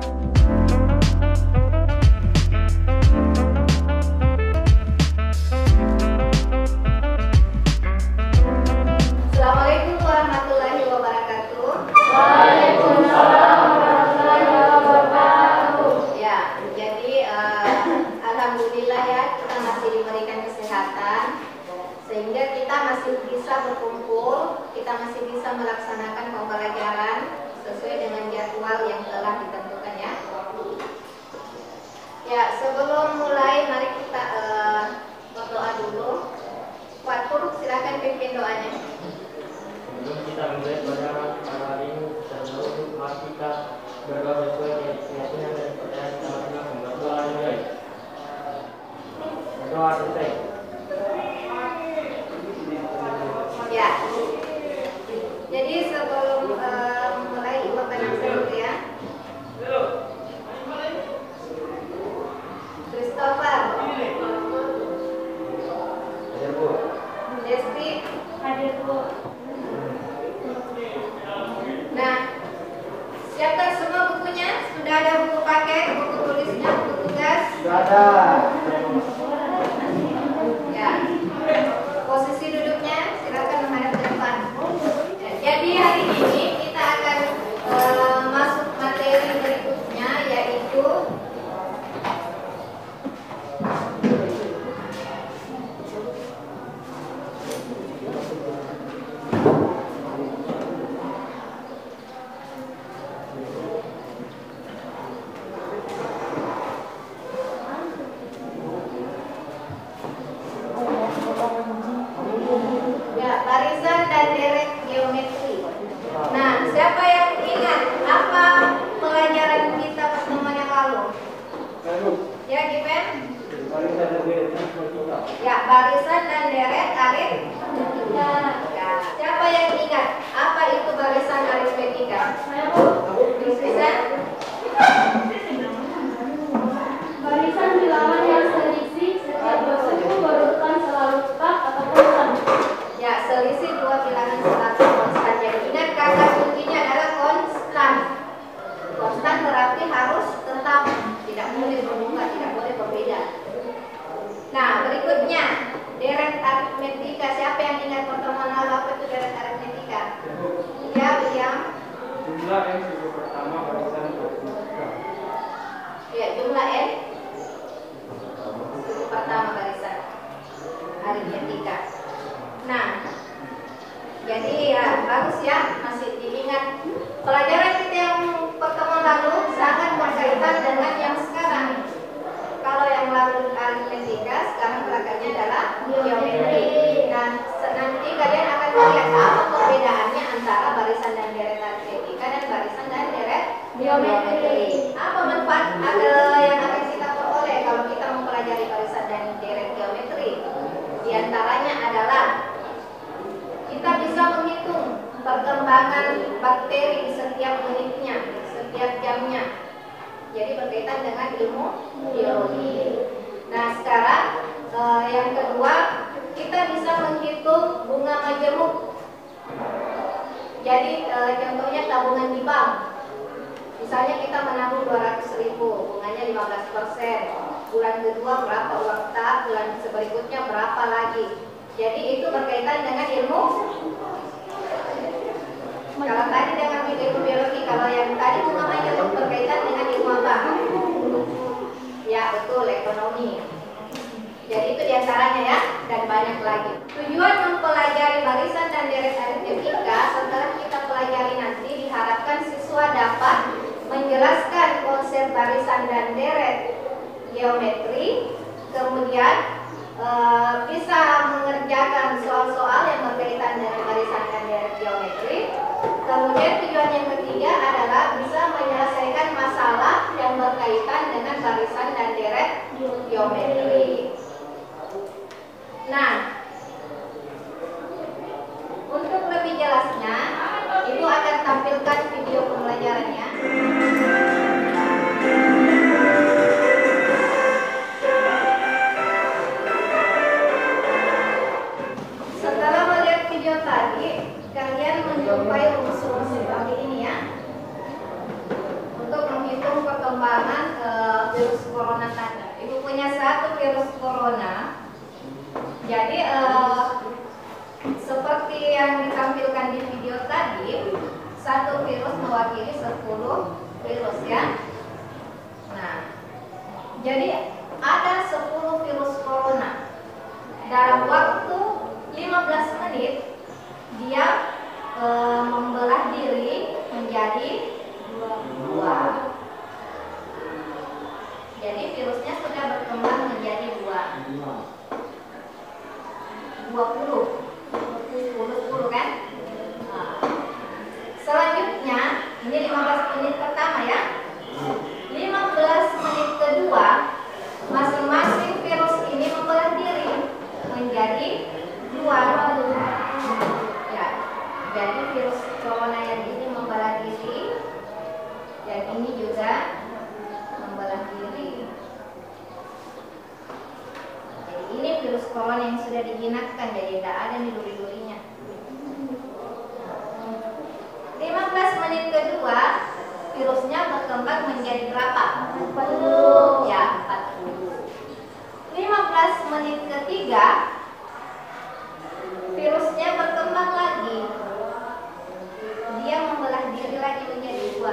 Assalamualaikum warahmatullahi wabarakatuh. Waalaikumsalam warahmatullahi wabarakatuh. Ya, jadi alhamdulillah ya kita masih diberikan kesehatan sehingga kita masih bisa berkumpul, kita masih bisa melaksanakan pembelajaran sesuai dengan jadwal yang telah ditentukan ya. Ya, sebelum mulai mari kita berdoa dulu. Pak Pur, silakan pimpin doanya. Sebelum kita mulai pada hari ini, seluruh mari kita berdoa sesuai keyakinan dan percayaan kita masing-masing. Berdoa dimulai. Berdoa selesai. Ya. Jadi sebelum mulai Ibu akan dulu ya. Christopher, Hadir Bu. Desti, Hadir Bu. nah, siapkan semua bukunya. Sudah ada buku paket, buku tulisnya, buku tugas. Sudah ada. Ya. Posisi duduknya silakan menghadap ke depan. Ya, jadi hari ini kita akan masuk materi berikutnya yaitu barisan dan deret geometri. Nah, siapa yang ingat apa pelajaran kita pertemuan yang lalu? Ya, Given? Ya, barisan dan deret aritmetika. Ya, siapa yang ingat apa itu barisan aritmetika? Barisan? Barisan bilangan yang selisih setiap dua suku berurutan selalu tetap ataupun sama. Ya, selisih dua bilangan selalu konstan. Jadi ingat kata kuncinya adalah konstan. Konstan berarti harus tetap, tidak boleh berubah, tidak boleh berbeda. Nah, berikutnya deret aritmetika. Siapa yang ingat pertemuan lalu apa itu deret aritmetika? Ya, William. Jumlah N suku pertama barisan aritmetika. Ya, jumlah N suku pertama barisan aritmetika. Nah, jadi ya bagus ya, masih diingat. Pelajaran kita yang pertemuan lalu sangat berkaitan dengan yang sekarang. Kalau yang lalu aritmetika, sekarang belakangnya adalah geometri. Nah, nanti kalian akan melihat apa perbedaannya antara barisan dan deret aritmetika dan barisan dan deret geometri. Apa manfaat yang akan kita peroleh kalau kita mempelajari barisan dan deret geometri? Di antaranya adalah kita bisa menghitung perkembangan bakteri di setiap menitnya, setiap jamnya. Jadi berkaitan dengan ilmu biologi. Nah, sekarang yang kedua, kita bisa menghitung bunga majemuk. Jadi contohnya tabungan di bank. Misalnya kita menabung 200.000, bunganya 15%. Bulan kedua berapa uang tetap, bulan berikutnya berapa lagi. Jadi itu berkaitan dengan ilmu. Kalau tadi dengan ilmu biologi, kalau yang tadi bunga majemuk berkaitan dengan ilmu apa? Ya betul, ekonomi. Jadi itu diantaranya ya, dan banyak lagi. Tujuan mempelajari barisan dan deret aritmetika setelah kita pelajari nanti diharapkan siswa dapat menjelaskan konsep barisan dan deret geometri, kemudian bisa mengerjakan soal-soal yang berkaitan dengan barisan dan deret geometri. Kemudian tujuan yang ketiga adalah bisa menyelesaikan masalah yang berkaitan dengan barisan dan deret geometri. Nah, untuk lebih jelasnya, Ibu akan tampilkan video pembelajarannya. Setelah melihat video tadi, kalian menjumpai rumus-rumus seperti ini ya. virus corona tadi. Ibu punya satu virus corona. Jadi seperti yang ditampilkan di video tadi, satu virus mewakili 10 virus ya. Nah, jadi ada 10 virus corona. Dalam waktu 15 menit dia membelah diri menjadi dua. Jadi virusnya sudah berkembang menjadi 20 kan? Nah, selanjutnya ini 15 menit pertama ya. 15 menit kedua masing-masing virus ini membelah diri menjadi 2. Ya, jadi virus corona yang ini membelah diri, yang ini juga membelah diri. Jadi ini virus corona yang sudah dijinakkan, jadi tidak ada nih duri-durinya. 15 menit kedua virusnya berkembang menjadi berapa? 40. Ya, 40. 15 menit ketiga virusnya berkembang lagi. Dia membelah diri lagi menjadi 2.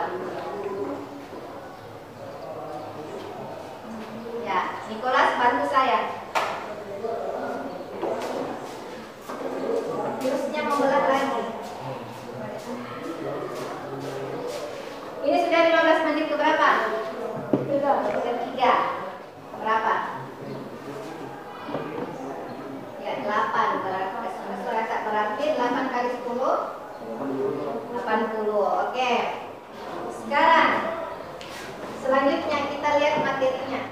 Ya, Nicholas bantu saya. Virusnya membelah lagi. Ini sudah 15 menit ke berapa? Ketiga. Berapa? Ya, 8. Berarti 8 kali 10 80. Oke. Sekarang selanjutnya kita lihat materinya.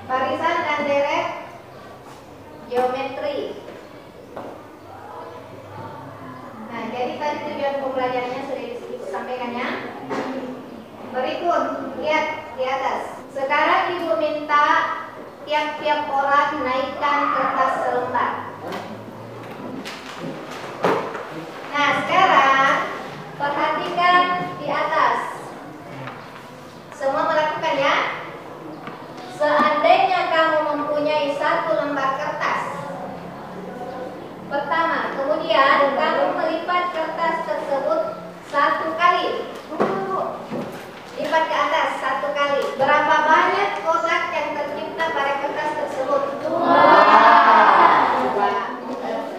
Barisan dan deret geometri. Nah, jadi tadi tujuan pembelajarannya sudah disampaikan ya. Berikut, lihat di atas. Sekarang ibu minta tiap-tiap orang naikkan kertas selembar. Nah, sekarang perhatikan di atas. Semua melakukan ya. Seandainya kamu mempunyai 1 lembar kertas, pertama, kemudian kamu melipat kertas tersebut 1 kali. Lipat ke atas 1 kali. Berapa banyak kotak yang tercipta pada kertas tersebut? 2.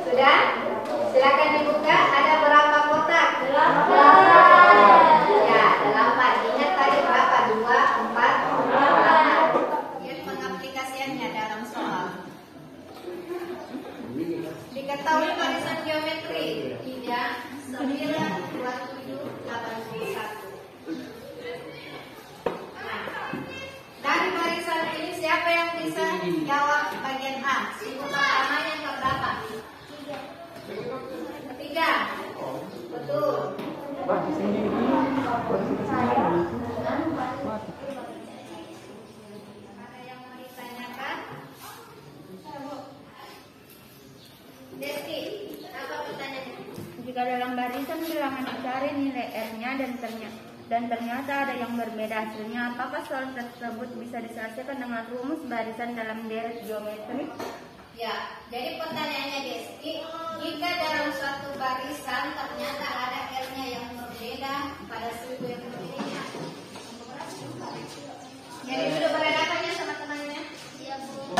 Sudah? Silakan dibuka. Ada berapa kotak? 8. Ya, 8. Ingat tadi berapa? 2, 4, 8. Lihat pengaplikasiannya dalam soal. Diketahui barisan geometri 3, 9, 27, 81. Dari barisan ini siapa yang bisa jawab bagian A? Ibu pertama yang keberapa? 3. Betul. Ada yang mau ditanyakan? Desti, apa pertanyaannya? Jika dalam barisan bilangan dicari nilai R-nya dan ternyata ada yang berbeda hasilnya, apakah soal tersebut bisa diselesaikan dengan rumus barisan dalam deret geometri? Ya, jadi pertanyaannya Desti, jika dalam suatu barisan ternyata ada R-nya yang berbeda pada suku yang berbeda. Jadi duduk berhadapannya sama temannya. Iya, Bu.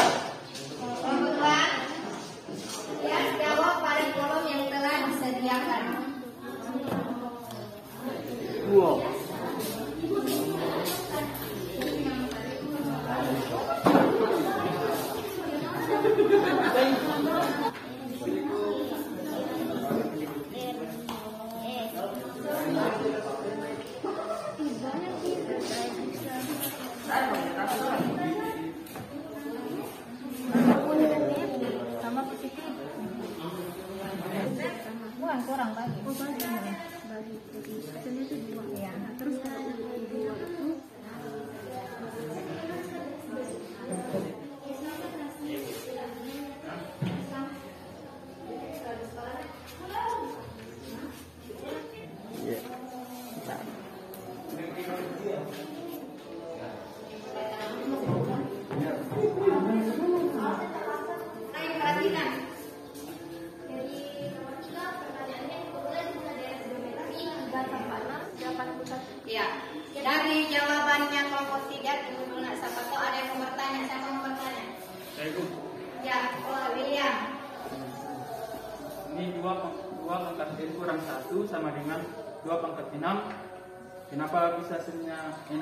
Kebetulan, ya, jawab pada kolom yang telah disediakan. Wow. Sama positif. Bukan kurang bagi. Bagi. Hasilnya itu 2. Ya. Terus kalau 2 itu atau tidak, tunggu dulu nak. Siapa tahu ada yang mau bertanya. Siapa mau bertanya? Saya Ibu. Ya, William. Ini 2 pangkat N kurang 1 sama dengan 2 pangkat 6. Kenapa bisa hasilnya 6?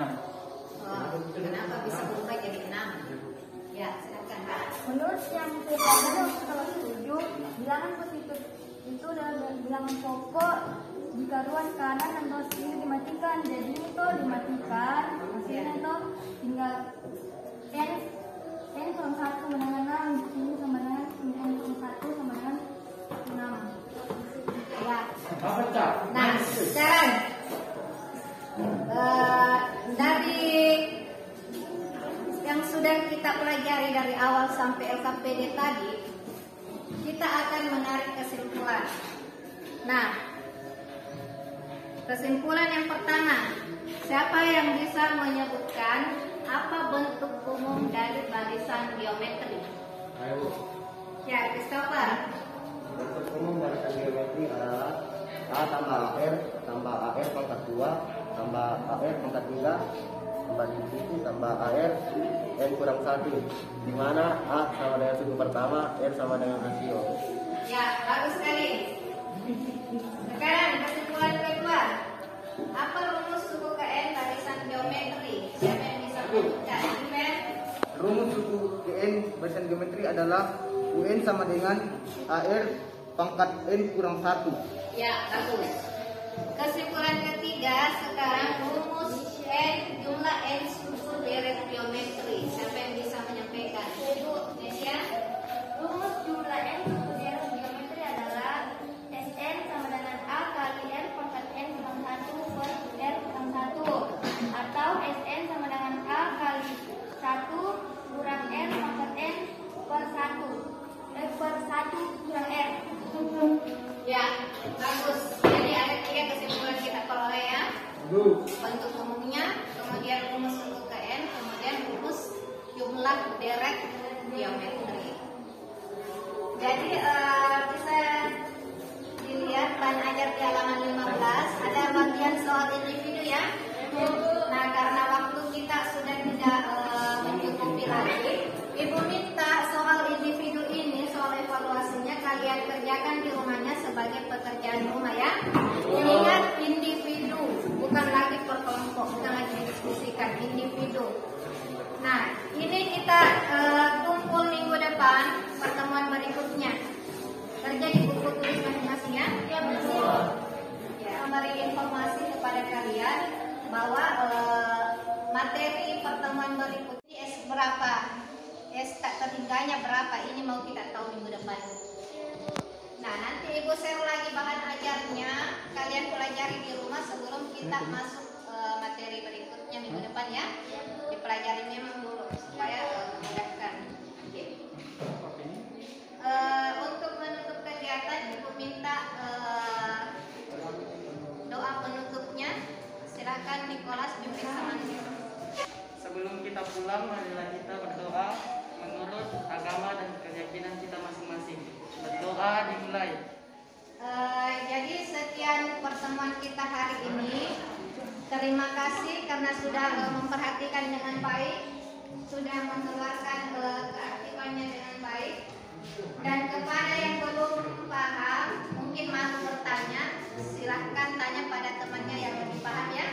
Kenapa bisa berubah jadi 6? Ya, silakan Pak. Menurut yang pertama, kalau setuju, bilangan positif itu adalah bilangan pokok jika ruas kanan atau kiri dimatikan. Jadi itu dimatikan, hasilnya itu tinggal n kurang 1 sama dengan 6, ini sama dengan n kurang 1 sama dengan 6. Ya. Nah, sekarang dari yang sudah kita pelajari dari awal sampai LKPD tadi, kita akan menarik kesimpulan. Nah, kesimpulan yang pertama, siapa yang bisa menyebutkan apa bentuk umum dari barisan geometri? Ayo, Ya, Christopher. Bentuk umum barisan geometri adalah A tambah AR tambah AR pangkat 2 tambah AR pangkat 3 tambah divisi tambah AR N kurang 1, di mana A sama dengan suku pertama, R sama dengan rasio. Ya, bagus sekali. Sekarang kesimpulan kedua, apa rumus suku ke N barisan geometri? Siapa yang bisa menyebutkan? Imen? Rumus suku N barisan geometri adalah UN sama dengan AR pangkat N kurang 1. Ya, bagus. Kesimpulan ketiga, sekarang rumus N jumlah N suku deret geometri. Siapa yang bisa menyampaikan? Ibu, Nesia? Rumus jumlah n suku deret geometri adalah Sn sama dengan A kali R pangkat n kurang 1 per R kurang 1, atau Sn sama dengan A kali 1 kurang R pangkat n per 1 per 1 kurang R. Ya, bagus. Jadi ada 3 kesimpulan kita peroleh ya. Bentuk umumnya, kemudian rumus suku ke N, kemudian rumus jumlah deret geometri. Jadi bisa dilihat bahan ajar di halaman 15 ada bagian soal individu ya. Nah, karena waktu kita sudah tidak mencukupi lagi, Ibu minta soal individu ini, soal evaluasinya kalian kerjakan di rumahnya sebagai pekerjaan rumah ya. Ingat individu, bukan lagi per kelompok, bukan lagi didiskusikan, individu. Nah, ini kita kumpul minggu depan, pertemuan berikutnya. Kerja di buku tulis masing-masing ya. Ya, betul. Ya, memberi informasi kepada kalian bahwa materi pertemuan berikutnya S berapa, S tak ketiganya berapa, ini mau kita tahu minggu depan. Nah, nanti Ibu share lagi bahan ajarnya, kalian pelajari di rumah sebelum kita masuk materi berikutnya minggu depan ya. Dipelajari memang dulu supaya memudahkan. Untuk menutup kegiatan, Ibu minta doa penutupnya. Silakan Nicholas pimpin sama Nisa. sebelum kita pulang, marilah kita berdoa menurut agama dan keyakinan kita masing-masing. Berdoa dimulai. Jadi sekian pertemuan kita hari ini. Terima kasih karena sudah memperhatikan dengan baik, sudah mengeluarkan keaktifannya dengan baik. Dan kepada yang belum paham, mungkin malu bertanya, silahkan tanya pada temannya yang lebih paham ya.